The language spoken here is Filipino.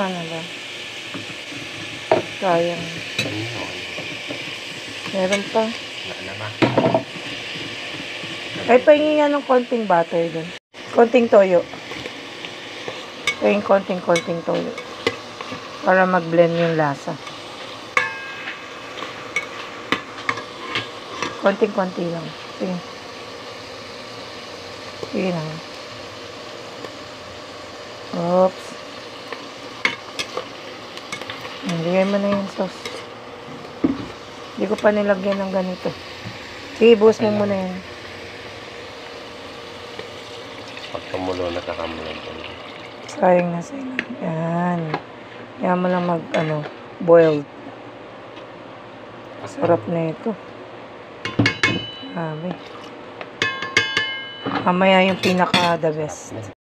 na ba? Sayang. Meron pa. Ay, pahingi nga ng konting butter dun. Konting toyo. Pahingin konting toyo. Para mag-blend yung lasa. Konting-konti lang. Sige. Sige lang. Oops. Lagay mo na yung sauce. Hindi ko pa nilagyan ng ganito. Sige, buhos mo muna yan. Pag tumulo, nakakamulan po. Sayang na sayang. Yan. Yan mo lang boiled. Sarap na ito. Grabe. Mamaya yung pinaka the best.